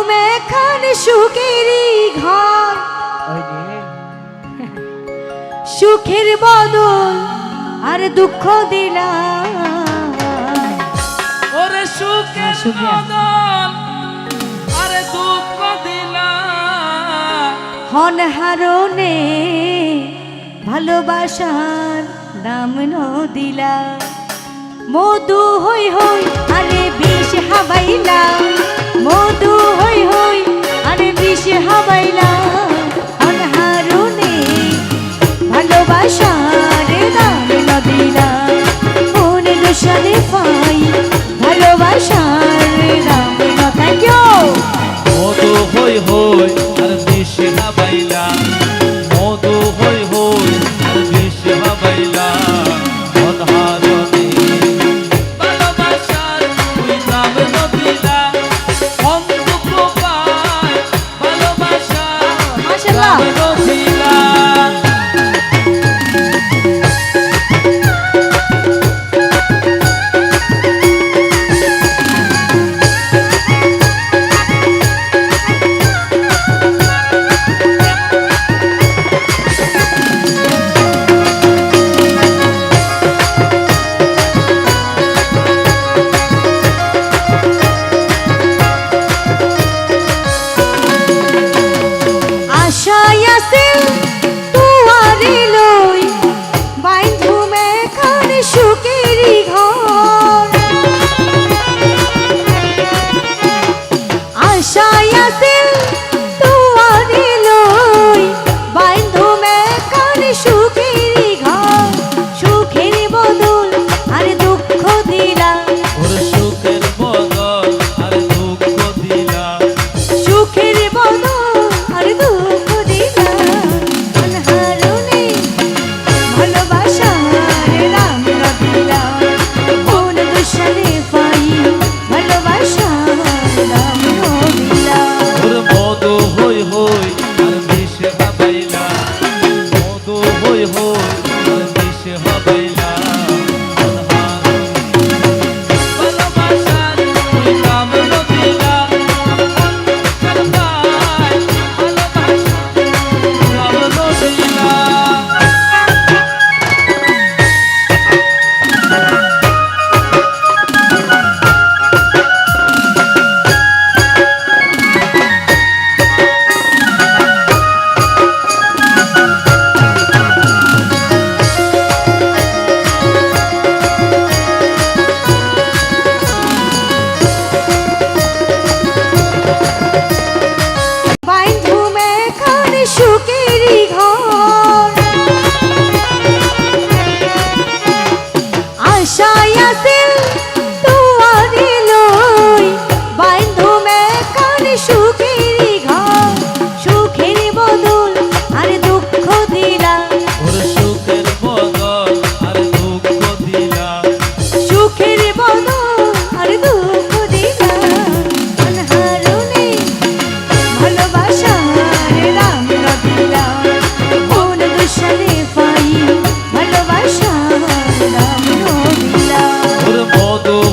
ধুমে খান সুখেরই ঘর সুখের বদল আর দুঃখ দিলা ওরে সুখের বদল আর দুঃখ দিলা হন হারনে ভালোবাসার দাম ন দিলা মধু হই হই আরে বিষ হাবাইলা মধু হই হই আরে বিষ হাবাইলা হন হারনে ভালোবাসার দাম ন দিলা কোন দোষালে পাই ভালোবাসার দাম ন থ্যাংক ইউ মধু হই হই আর বিষ হাবাইলা মধু হই হই আর বিষ হাবাইলা অনহারনে ভালোবাসার তুই নাম নদিলা অন্তঃ পায় ভালোবাসা মাশাআল্লাহ নদিলা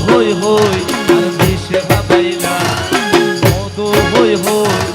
হই হই আর বিষ হাবাইলা মধু হই হই